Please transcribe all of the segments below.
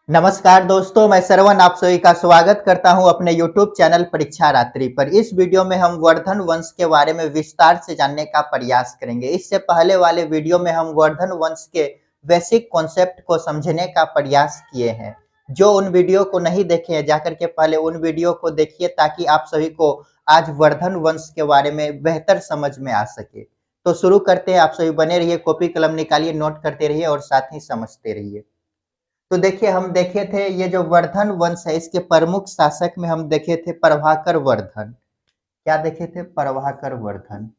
नमस्कार दोस्तों, मैं श्रवण आप सभी का स्वागत करता हूं अपने YouTube चैनल परीक्षा रात्रि पर। इस वीडियो में हम वर्धन वंश के बारे में विस्तार से जानने का प्रयास करेंगे। इससे पहले वाले वीडियो में हम वर्धन वंश के बेसिक कॉन्सेप्ट को समझने का प्रयास किए हैं। जो उन वीडियो को नहीं देखे हैं, जाकर के पहले उन वीडियो को देखिए ताकि आप सभी को आज वर्धन वंश के बारे में बेहतर समझ में आ सके। तो शुरू करते हैं, आप सभी बने रहिए, कॉपी कलम निकालिए, नोट करते रहिए और साथ ही समझते रहिए। तो देखिए हम देखे थे ये जो वर्धन वंश है इसके प्रमुख शासक में हम देखे थे प्रभाकर वर्धन। क्या देखे थे? प्रभाकर वर्धन।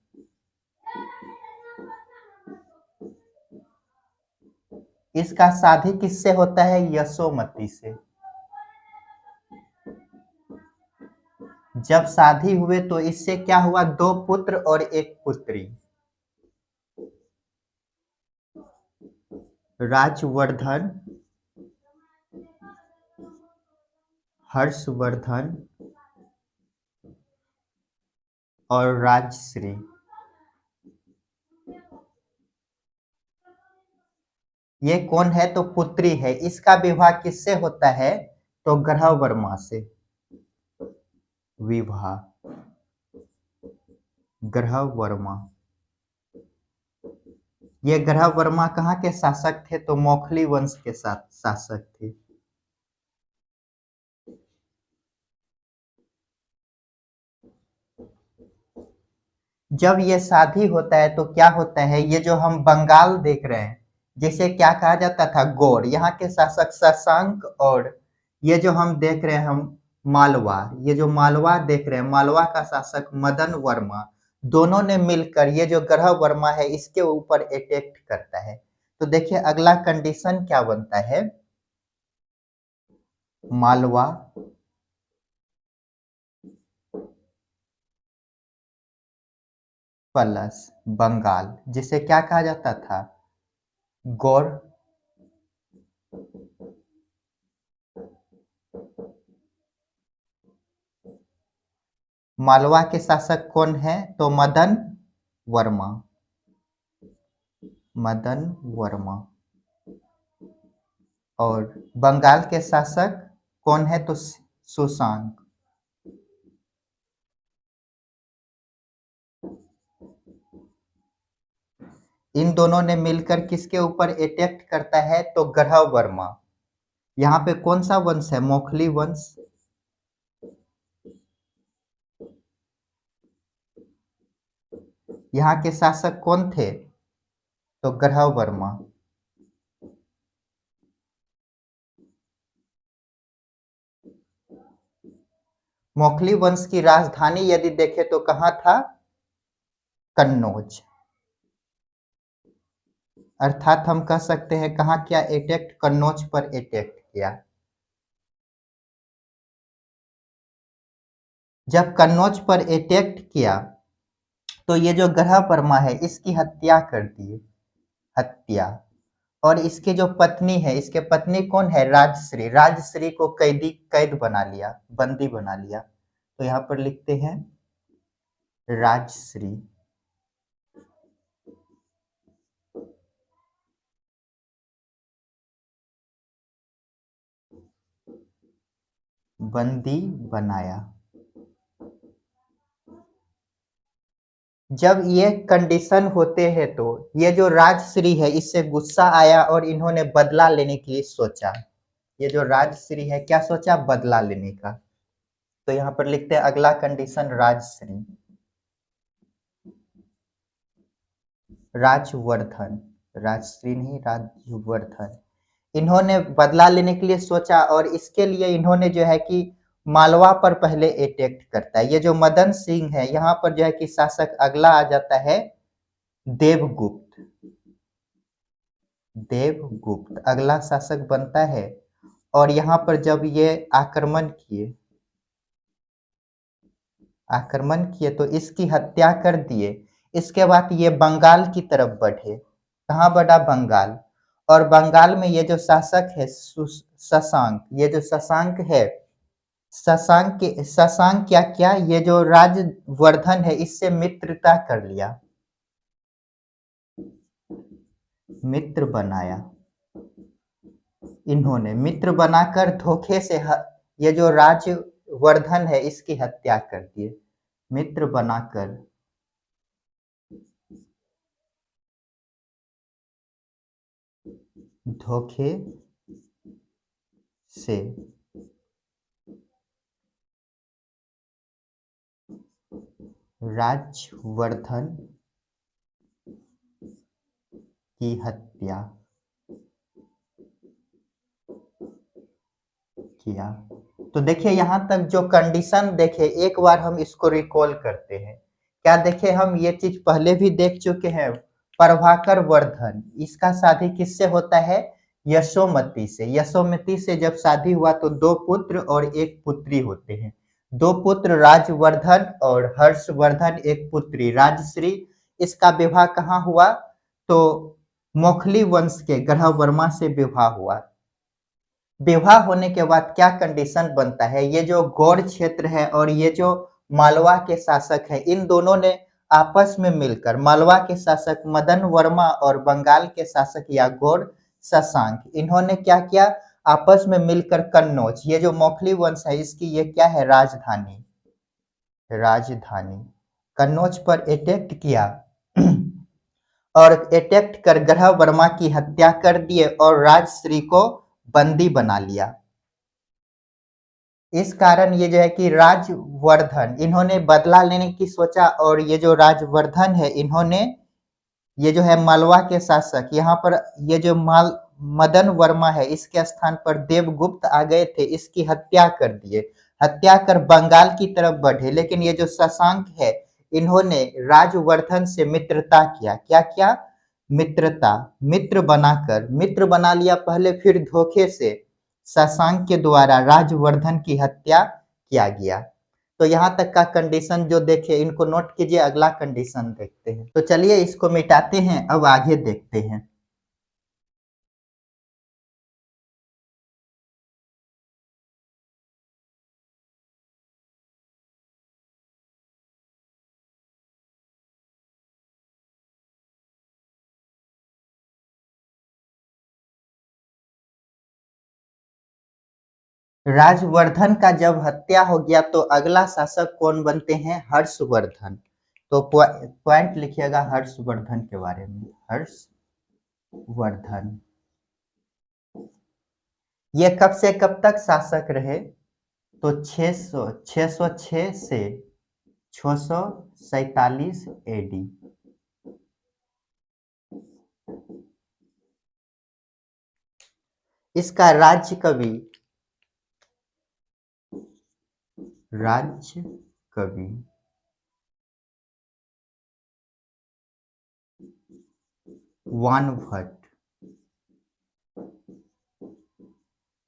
इसका शादी किससे होता है? यशोमती से। जब शादी हुए तो इससे क्या हुआ? 2 पुत्र और 1 पुत्री। राजवर्धन, हर्षवर्धन और राजश्री। ये कौन है? तो पुत्री है। इसका विवाह किससे होता है? तो ग्रहवर्मा से। विवाह ग्रहवर्मा। ये ग्रहवर्मा कहाँ के शासक थे? तो मौखली वंश के साथ शासक थे। जब ये शादी होता है तो क्या होता है? ये जो हम बंगाल देख रहे हैं, जिसे क्या कहा जाता था? गौड़। यहाँ के शासक शशांक और ये जो हम देख रहे हैं हम मालवा, ये जो मालवा देख रहे हैं, मालवा का शासक मदन वर्मा, दोनों ने मिलकर ये जो ग्रह वर्मा है इसके ऊपर अटैक करता है। तो देखिए अगला कंडीशन क्या बनता है? मालवा प्लस बंगाल, जिसे क्या कहा जाता था? गौड़। मालवा के शासक कौन है? तो मदन वर्मा। मदन वर्मा। और बंगाल के शासक कौन है? तो सुशांक। इन दोनों ने मिलकर किसके ऊपर अटैक करता है? तो ग्रह वर्मा। यहाँ पे कौन सा वंश है? मौखली वंश। यहाँ के शासक कौन थे? तो ग्रह वर्मा। मौखली वंश की राजधानी यदि देखें तो कहाँ था? कन्नौज। अर्थात हम कह सकते हैं कहाँ किया अटैक? कन्नौज पर अटैक किया। जब कन्नौज पर अटैक किया तो ये जो ग्रह वर्मा है इसकी हत्या कर दी। हत्या। और इसके जो पत्नी है, इसके पत्नी कौन है? राजश्री। राजश्री को कैद बना लिया, बंदी बना लिया। तो यहाँ पर लिखते हैं राजश्री। बंदी बनाया। जब ये कंडीशन होते हैं तो ये जो राजश्री है इससे गुस्सा आया और इन्होंने बदला लेने के लिए सोचा। ये जो राजश्री है क्या सोचा? बदला लेने का। तो यहाँ पर लिखते हैं अगला कंडीशन राजश्री। राजवर्धन। राजश्री नहीं, राजवर्धन। इन्होंने बदला लेने के लिए सोचा और इसके लिए इन्होंने जो है कि मालवा पर पहले अटैक करता है। ये जो मदन सिंह है यहाँ पर जो है कि शासक अगला आ जाता है देवगुप्त। देवगुप्त अगला शासक बनता है। और यहाँ पर जब ये आक्रमण किए तो इसकी हत्या कर दिए। इसके बाद ये बंगाल की तरफ बढ़े। कहाँ बढ़ा? बंगाल। और बंगाल में ये जो शासक है शशांक, ये जो शशांक है, शशांक क्या किया? ये जो राजवर्धन है इससे मित्रता कर लिया, मित्र बनाया। इन्होंने मित्र बनाकर धोखे से ये जो राजवर्धन है इसकी हत्या कर दी। मित्र बनाकर धोखे से राजवर्धन की हत्या किया। तो देखिए यहाँ तक जो कंडीशन देखे, एक बार हम इसको रिकॉल करते हैं। क्या देखे, हम ये चीज पहले भी देख चुके हैं। प्रभाकर वर्धन, इसका शादी किससे होता है? यशोमती से। यशोमती से जब शादी हुआ तो 2 पुत्र और 1 पुत्री होते हैं। 2 पुत्र राजवर्धन और हर्षवर्धन, 1 पुत्री राजश्री। इसका विवाह कहाँ हुआ? तो मोखली वंश के ग्रह वर्मा से विवाह हुआ। विवाह होने के बाद क्या कंडीशन बनता है? ये जो गौड़ क्षेत्र है और ये जो मालवा के शासक है, इन दोनों ने आपस में मिलकर, मालवा के शासक मदन वर्मा और बंगाल के शासक या गौड़ शशांक, इन्होंने क्या किया? आपस में मिलकर कन्नौज, ये जो मौखली वंश है इसकी ये क्या है? राजधानी। राजधानी कन्नौज पर अटैक किया और अटैक कर ग्रह वर्मा की हत्या कर दिए और राजश्री को बंदी बना लिया। इस कारण ये जो है कि राजवर्धन, इन्होंने बदला लेने की सोचा और ये जो राजवर्धन है इन्होंने, ये जो है मालवा के शासक, यहाँ पर ये जो मदन वर्मा है इसके स्थान पर देवगुप्त आ गए थे, इसकी हत्या कर दिए। हत्या कर बंगाल की तरफ बढ़े, लेकिन ये जो शशांक है इन्होंने राजवर्धन से मित्रता किया। क्या किया? मित्रता। मित्र बना लिया पहले, फिर धोखे से शशांक के द्वारा राजवर्धन की हत्या किया गया। तो यहाँ तक का कंडीशन जो देखे, इनको नोट कीजिए। अगला कंडीशन देखते हैं। तो चलिए इसको मिटाते हैं, अब आगे देखते हैं। राजवर्धन का जब हत्या हो गया तो अगला शासक कौन बनते हैं? हर्षवर्धन। तो पॉइंट लिखिएगा हर्षवर्धन के बारे में। हर्षवर्धन ये कब से कब तक शासक रहे? तो 606 से 647 एडी। इसका राज्य कवि वानभट्ट,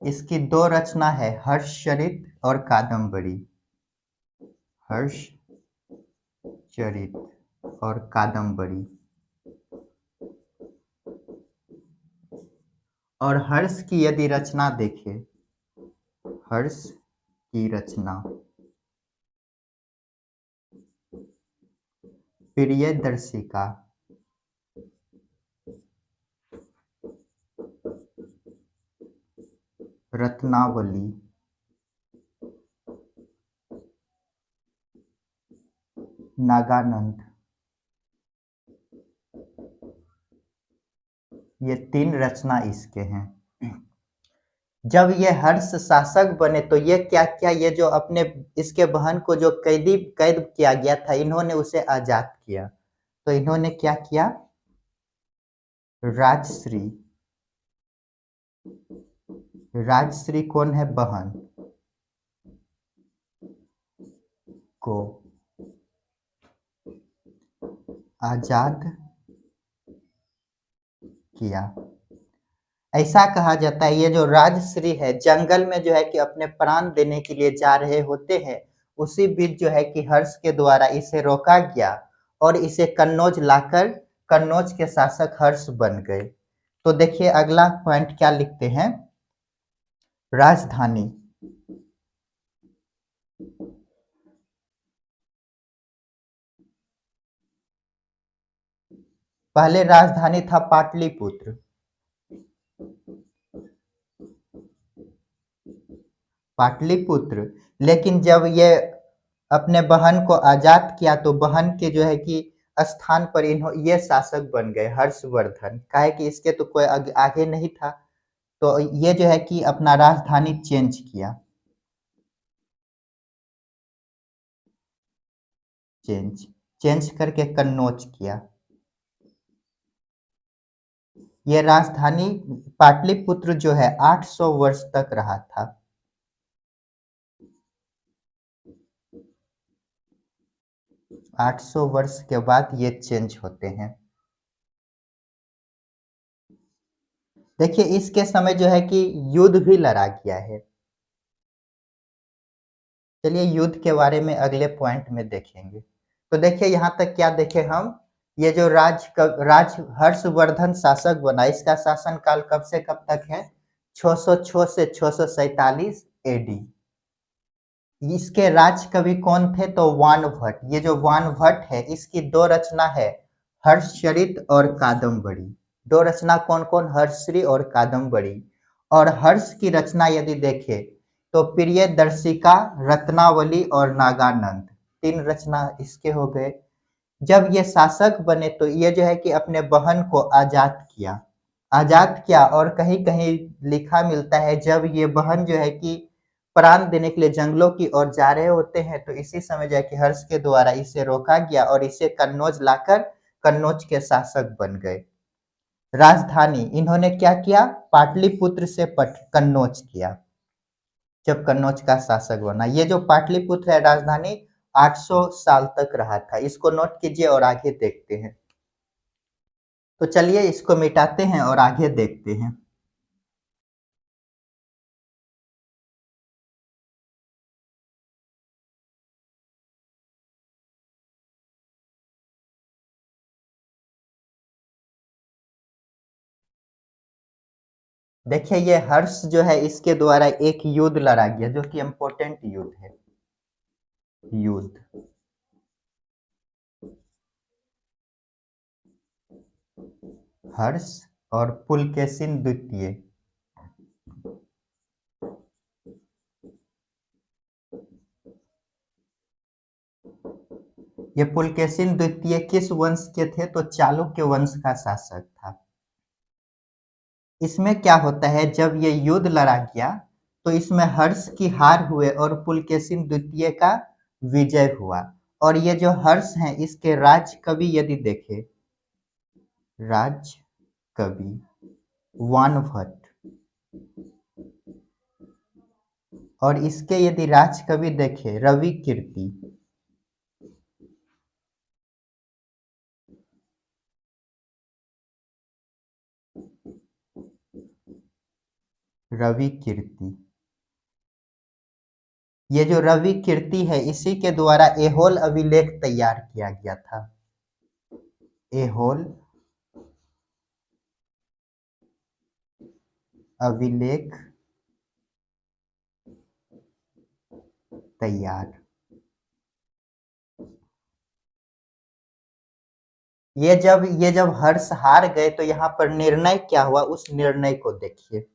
इसकी 2 रचना है, हर्षचरित और कादम्बरी। हर्षचरित और कादम्बरी। और हर्ष की यदि रचना देखें, हर्ष की रचना प्रियदर्शिका, रत्नावली, नागानंद, ये 3 रचना इसके हैं। जब ये हर्ष शासक बने तो ये क्या किया? ये जो अपने इसके बहन को जो कैद किया गया था, इन्होंने उसे आजाद किया। तो इन्होंने क्या किया? राजश्री, राजश्री कौन है? बहन को आजाद किया। ऐसा कहा जाता है ये जो राजश्री है जंगल में जो है कि अपने प्राण देने के लिए जा रहे होते हैं, उसी बीच जो है कि हर्ष के द्वारा इसे रोका गया और इसे कन्नौज लाकर कन्नौज के शासक हर्ष बन गए। तो देखिए अगला पॉइंट क्या लिखते हैं? राजधानी। पहले राजधानी था पाटलिपुत्र, पाटलिपुत्र। लेकिन जब ये अपने बहन को आजाद किया तो बहन के जो है कि स्थान पर ये शासक बन गए हर्षवर्धन। काहे कि इसके तो कोई आगे नहीं था, तो ये जो है कि अपना राजधानी चेंज किया। चेंज चेंज करके कन्नौज किया। ये राजधानी पाटलिपुत्र जो है 800 वर्ष तक रहा था। 800 वर्ष के बाद ये चेंज होते हैं। देखिए इसके समय जो है कि युद्ध भी लड़ा गया है। चलिए युद्ध के बारे में अगले पॉइंट में देखेंगे। तो देखिए यहाँ तक क्या देखे हम, ये जो राज हर्षवर्धन शासक बना, इसका शासन काल कब से कब तक है? 606 से 647 एडी। इसके राज कवि कौन थे? तो वानभट्ट। ये जो वानभट्ट है इसकी दो रचना है, हर्षचरित और कादम्बरी। दो रचना कौन कौन? हर्षश्री और कादम्बरी। और हर्ष की रचना यदि देखें तो प्रियदर्शिका, रत्नावली और नागानंद, तीन रचना इसके हो गए। जब ये शासक बने तो ये जो है कि अपने बहन को आजाद किया। आजाद किया और कहीं कहीं लिखा मिलता है जब ये बहन जो है कि प्राण देने के लिए जंगलों की ओर जा रहे होते हैं तो इसी समय जो है कि हर्ष के द्वारा इसे रोका गया और इसे कन्नौज लाकर कन्नौज के शासक बन गए। राजधानी इन्होंने क्या किया? पाटलिपुत्र से कन्नौज किया जब कन्नौज का शासक बना। ये जो पाटलिपुत्र है राजधानी 800 साल तक रहा था। इसको नोट कीजिए और आगे देखते हैं। तो चलिए इसको मिटाते हैं और आगे देखते हैं। देखिए ये हर्ष जो है इसके द्वारा एक युद्ध लड़ा गया जो कि इम्पोर्टेंट युद्ध है। युद्ध हर्ष और पुलकेशिन द्वितीय। ये पुलकेशिन द्वितीय किस वंश के थे? तो चालुक्य वंश का शासक था। इसमें क्या होता है, जब ये युद्ध लड़ा गया तो इसमें हर्ष की हार हुए और पुलकेशिन द्वितीय का विजय हुआ। और ये जो हर्ष हैं इसके राज कवि यदि देखें, राज कवि वानभट्ट। और इसके यदि राज कवि देखें रवि कीर्ति। रवि कीर्ति, ये जो रवि कीर्ति है इसी के द्वारा एहोल अभिलेख तैयार किया गया था। एहोल अभिलेख तैयार। ये जब हर्ष हार गए तो यहाँ पर निर्णय क्या हुआ उस निर्णय को देखिए।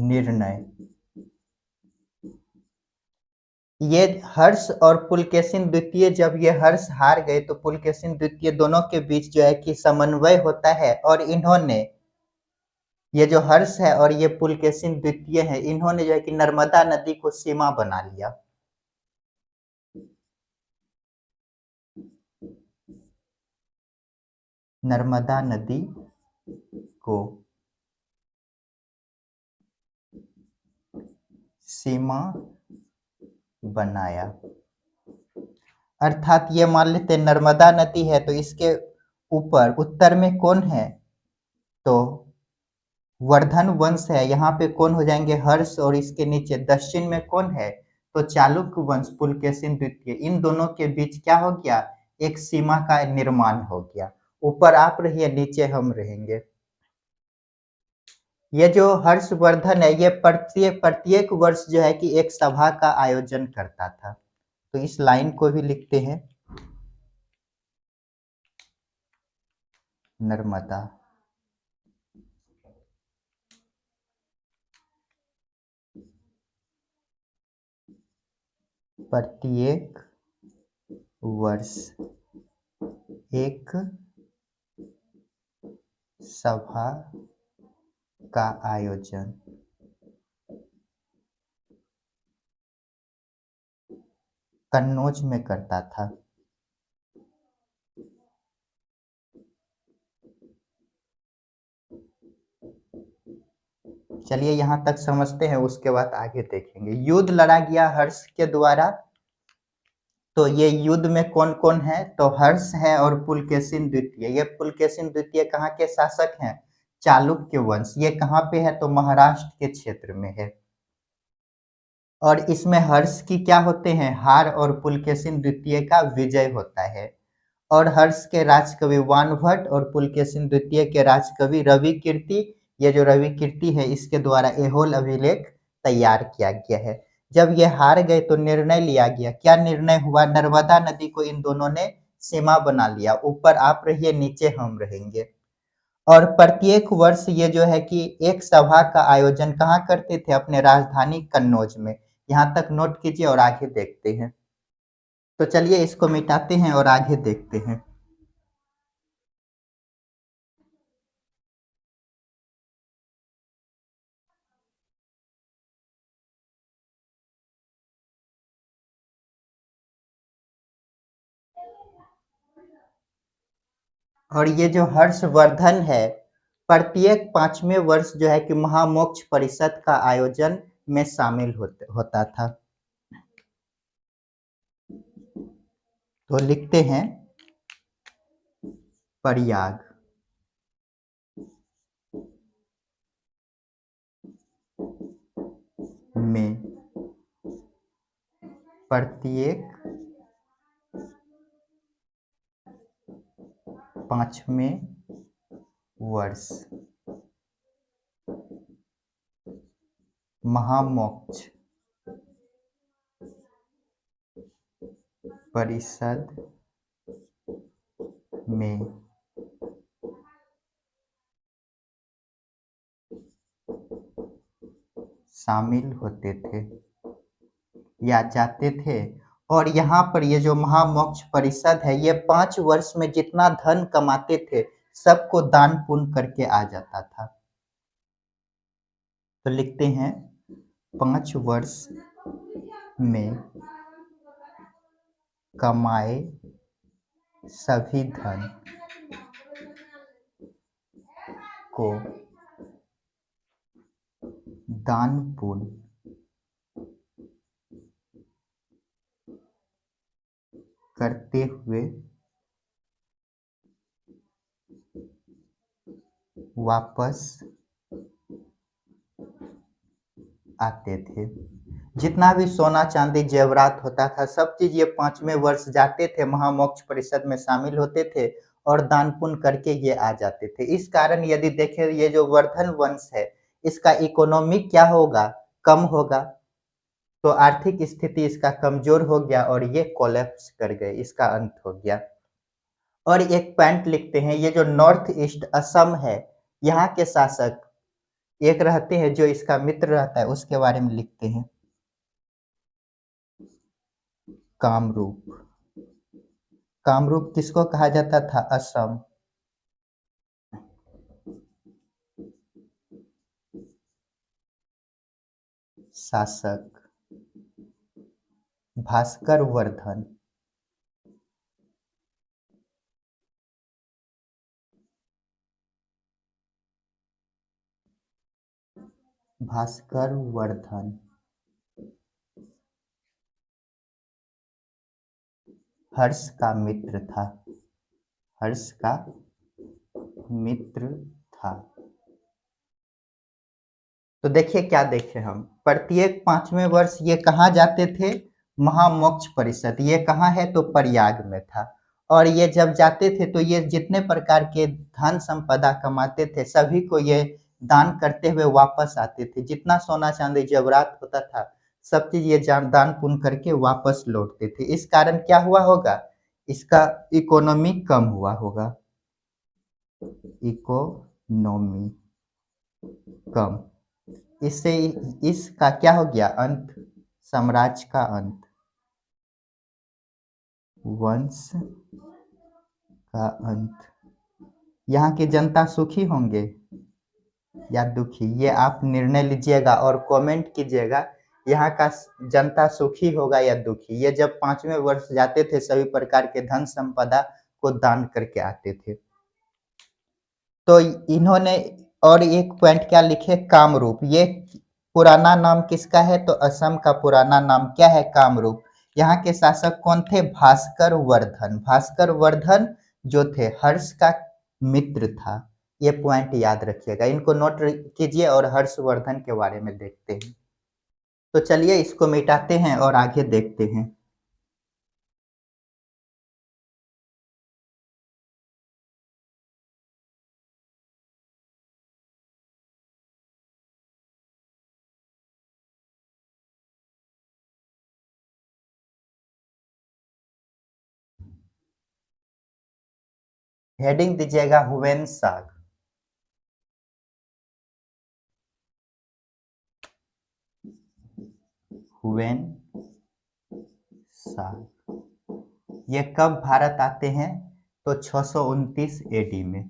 निर्णय, ये हर्ष और पुलकेशिन द्वितीय, जब ये हर्ष हार गए तो पुलकेशिन द्वितीय दोनों के बीच जो है कि समन्वय होता है और इन्होंने, ये जो हर्ष है और ये पुलकेशिन द्वितीय है, इन्होंने जो है कि नर्मदा नदी को सीमा बना लिया। नर्मदा नदी को सीमा बनाया। अर्थात ये मान लेते नर्मदा नदी है तो इसके ऊपर उत्तर में कौन है? तो वर्धन वंश है। यहाँ पे कौन हो जाएंगे? हर्ष। और इसके नीचे दक्षिण में कौन है? तो चालुक्य वंश पुलकेशिन द्वितीय। इन दोनों के बीच क्या हो गया? एक सीमा का निर्माण हो गया। ऊपर आप रहिए, नीचे हम रहेंगे। ये जो हर्षवर्धन है ये प्रत्येक प्रत्येक वर्ष जो है कि एक सभा का आयोजन करता था। तो इस लाइन को भी लिखते हैं, नर्मदा प्रत्येक वर्ष एक सभा का आयोजन कन्नौज में करता था। चलिए यहाँ तक समझते हैं, उसके बाद आगे देखेंगे। युद्ध लड़ा गया हर्ष के द्वारा। तो ये युद्ध में कौन कौन है? तो हर्ष है और पुलकेशिन द्वितीय। ये पुलकेशिन द्वितीय कहाँ के शासक हैं? चालुक्य वंश। ये कहाँ पे है? तो महाराष्ट्र के क्षेत्र में है। और इसमें हर्ष की क्या होते हैं? हार और पुलकेशिन द्वितीय का विजय होता है। और हर्ष के राजकवि वानभट्ट और पुलकेशिन द्वितीय के राजकवि रवि कीर्ति, ये जो रवि कीर्ति है इसके द्वारा एहोल अभिलेख तैयार किया गया है। जब ये हार गए तो निर्णय लिया गया। क्या निर्णय हुआ? नर्मदा नदी को इन दोनों ने सीमा बना लिया, ऊपर आप रहिए नीचे हम रहेंगे। और प्रत्येक वर्ष ये जो है कि एक सभा का आयोजन कहाँ करते थे? अपने राजधानी कन्नौज में। यहाँ तक नोट कीजिए और आगे देखते हैं। तो चलिए इसको मिटाते हैं और आगे देखते हैं। और ये जो हर्षवर्धन है, प्रत्येक 5वें वर्ष जो है कि महामोक्ष परिषद का आयोजन में शामिल होता था। तो लिखते हैं प्रयाग में प्रत्येक 5वें वर्ष महामोक्ष परिषद में शामिल होते थे या जाते थे। और यहाँ पर ये जो महामोक्ष परिषद है, ये 5 वर्ष में जितना धन कमाते थे सबको दान पुण्य करके आ जाता था। तो लिखते हैं 5 वर्ष में कमाए सभी धन को दान पुण्य करते हुए वापस आते थे। जितना भी सोना चांदी जेवरात होता था सब चीज ये 5वें वर्ष जाते थे, महामोक्ष परिषद में शामिल होते थे और दान पुण्य करके ये आ जाते थे। इस कारण यदि देखें ये जो वर्धन वंश है इसका इकोनॉमिक क्या होगा? कम होगा। तो आर्थिक स्थिति इसका कमजोर हो गया और ये कोलैप्स कर गए, इसका अंत हो गया। और एक पॉइंट लिखते हैं, ये जो नॉर्थ ईस्ट असम है यहाँ के शासक एक रहते हैं जो इसका मित्र रहता है, उसके बारे में लिखते हैं। कामरूप। कामरूप किसको कहा जाता था? असम। शासक भास्कर वर्धन। भास्कर वर्धन हर्ष का मित्र था। हर्ष का मित्र था। तो देखिए क्या देखे हम, प्रत्येक 5वें वर्ष ये कहाँ जाते थे? महामोक्ष परिषद। ये कहाँ है? तो प्रयाग में था। और ये जब जाते थे तो ये जितने प्रकार के धन संपदा कमाते थे सभी को ये दान करते हुए वापस आते थे। जितना सोना चांदी जेवरात होता था सब चीज ये दान पुण्य करके वापस लौटते थे। इस कारण क्या हुआ होगा? इसका इकोनॉमी कम हुआ होगा। इकोनॉमी कम। इससे इसका क्या हो गया? अंत। साम्राज्य का अंत। वंश का अंत। यहाँ की जनता सुखी होंगे या दुखी, ये आप निर्णय लीजिएगा और कमेंट कीजिएगा। यहाँ का जनता सुखी होगा या दुखी। ये जब 5वें वर्ष जाते थे सभी प्रकार के धन संपदा को दान करके आते थे। तो इन्होंने और एक पॉइंट क्या लिखे, कामरूप। ये पुराना नाम किसका है, तो असम का पुराना नाम क्या है, कामरूप। यहाँ के शासक कौन थे, भास्कर वर्धन। भास्कर वर्धन जो थे हर्ष का मित्र था। ये पॉइंट याद रखिएगा, इनको नोट कीजिए और हर्षवर्धन के बारे में देखते हैं। तो चलिए इसको मिटाते हैं और आगे देखते हैं। हेडिंग दीजिएगा हुवेन साग। हुवेन साग ये कब भारत आते हैं, तो 629 एडी में।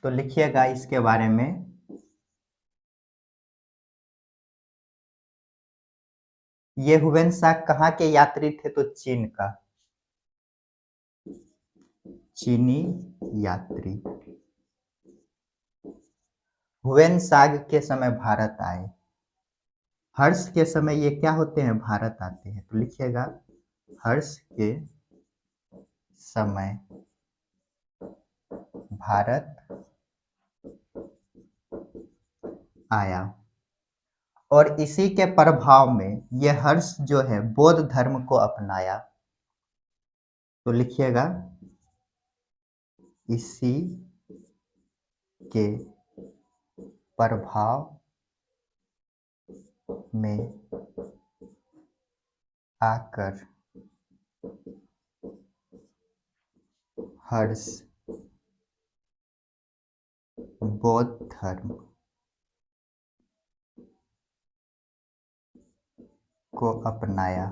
तो लिखिएगा इसके बारे में। ये हुवेन साग कहाँ के यात्री थे, तो चीन का, चीनी यात्री हुवेन साग के समय भारत आए। हर्ष के समय ये क्या होते हैं, भारत आते हैं। तो लिखिएगा हर्ष के समय भारत आया और इसी के प्रभाव में ये हर्ष जो है बौद्ध धर्म को अपनाया। तो लिखिएगा इसी के प्रभाव में आकर हर्ष बौद्ध धर्म को अपनाया।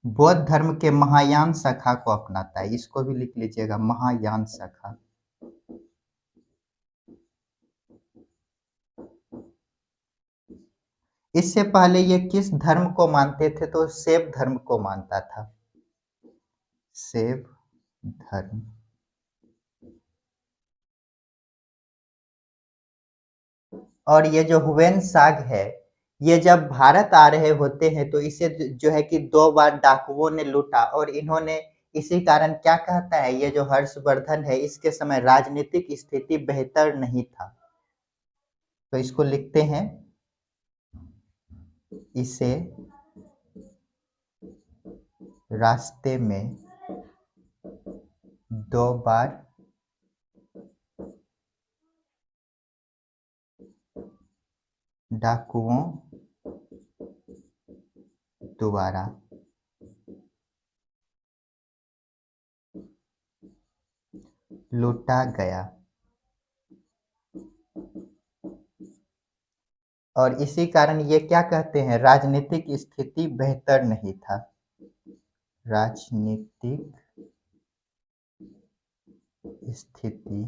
बौद्ध धर्म के महायान शाखा को अपनाता है। इसको भी लिख लीजिएगा, महायान शाखा। इससे पहले ये किस धर्म को मानते थे, तो शैव धर्म को मानता था, शैव धर्म। और ये जो हुवेन साग है, ये जब भारत आ रहे होते हैं तो इसे जो है कि 2 बार डाकुओं ने लूटा और इन्होंने इसी कारण क्या कहता है, ये जो हर्षवर्धन है इसके समय राजनीतिक स्थिति बेहतर नहीं था। तो इसको लिखते हैं, इसे रास्ते में 2 बार डाकुओं द्वारा लूटा गया और इसी कारण ये क्या कहते हैं, राजनीतिक स्थिति बेहतर नहीं था, राजनीतिक स्थिति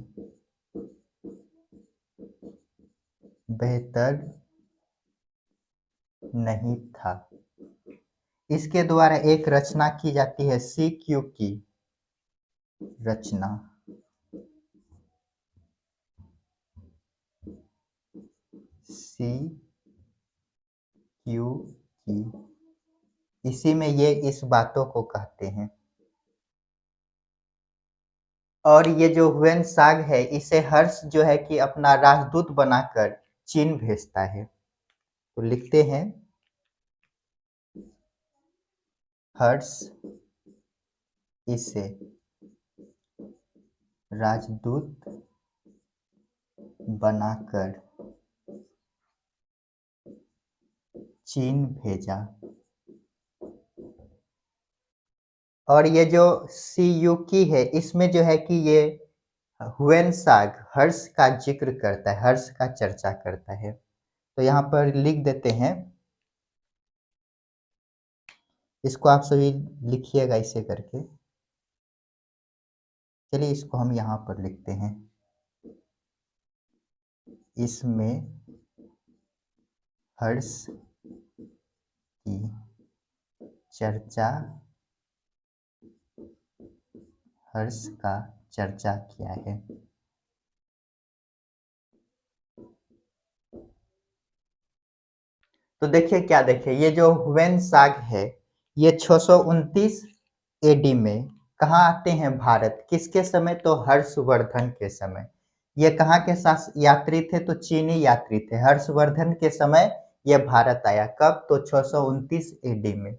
बेहतर नहीं था। इसके द्वारा एक रचना की जाती है, CQ की रचना, CQ की। इसी में ये इस बातों को कहते हैं। और ये जो हुवेन साग है इसे हर्ष जो है कि अपना राजदूत बनाकर चीन भेजता है। तो लिखते हैं हर्ष इसे राजदूत बनाकर चीन भेजा। और ये जो CUकी है इसमें जो है कि ये हुएन हर्ष का जिक्र करता है, हर्ष का चर्चा करता है। तो यहाँ पर लिख देते हैं, इसको आप सभी लिखिएगा इसे करके। चलिए इसको हम यहाँ पर लिखते हैं, इसमें हर्ष की चर्चा, हर्ष का चर्चा किया है। तो देखिए क्या, देखिए ये जो हुएन साग है, ये 629 एडी में कहाँ आते हैं? भारत। किसके समय? तो हर्षवर्धन के समय। ये कहाँ के यात्री थे? तो चीनी यात्री थे। हर्षवर्धन के समय ये भारत आया। कब? तो 629 एडी में।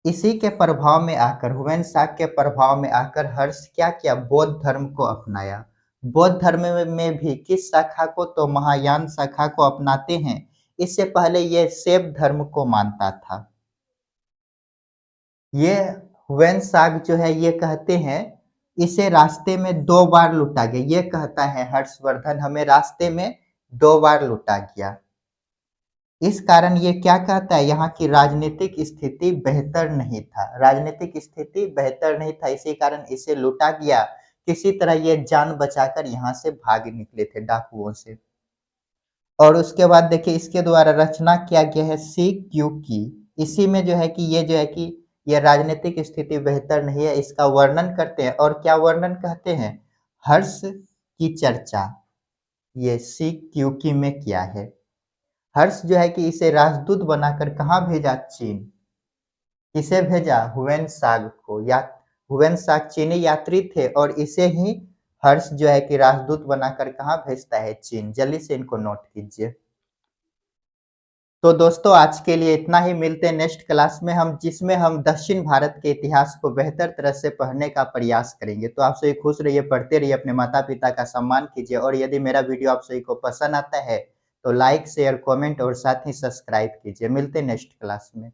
इसी के प्रभाव में आकर, हुएन साग के प्रभाव में आकर हर्ष क्या किया? बौद्ध धर्म को अपनाया। बौद्ध धर्म में भी किस शाखा को? तो महायान शाखा को अपनाते हैं। इससे पहले ये शैव धर्म को मानता था। ये हुएन साग जो है, ये कहते हैं इसे रास्ते में 2 बार लूटा गया। ये कहता है हर्षवर्धन, हमें रास्ते में 2 बार लूटा गया। इस कारण ये क्या कहता है? यहाँ की राजनीतिक स्थिति बेहतर नहीं था। राजनीतिक स्थिति बेहतर नहीं था, इसी कारण इसे लूटा गया। किसी तरह ये जान बचाकर यहाँ से भाग निकले थे डाकुओं से। और उसके बाद देखिए इसके द्वारा रचना किया गया है सी क्यू की। इसी में जो है कि ये जो है कि ये राजनीतिक स्थिति बेहतर नहीं है, इसका वर्णन करते हैं। और क्या वर्णन कहते हैं? हर्ष की चर्चा ये सी क्यू की में किया है। हर्ष जो है कि इसे राजदूत बनाकर कहाँ भेजा? चीन। किसे भेजा? हुएन साग को। या हुएन साग चीनी यात्री थे और इसे ही हर्ष जो है कि राजदूत बनाकर कहाँ भेजता है? चीन। जल्दी से इनको नोट कीजिए। तो दोस्तों आज के लिए इतना ही। मिलते हैं नेक्स्ट क्लास में, हम जिसमें हम दक्षिण भारत के इतिहास को बेहतर तरह से पढ़ने का प्रयास करेंगे। तो आप सभी खुश रहिए, पढ़ते रहिए, अपने माता पिता का सम्मान कीजिए। और यदि मेरा वीडियो आप सभी को पसंद आता है तो लाइक शेयर कमेंट और साथ ही सब्सक्राइब कीजिए। मिलते हैं नेक्स्ट क्लास में।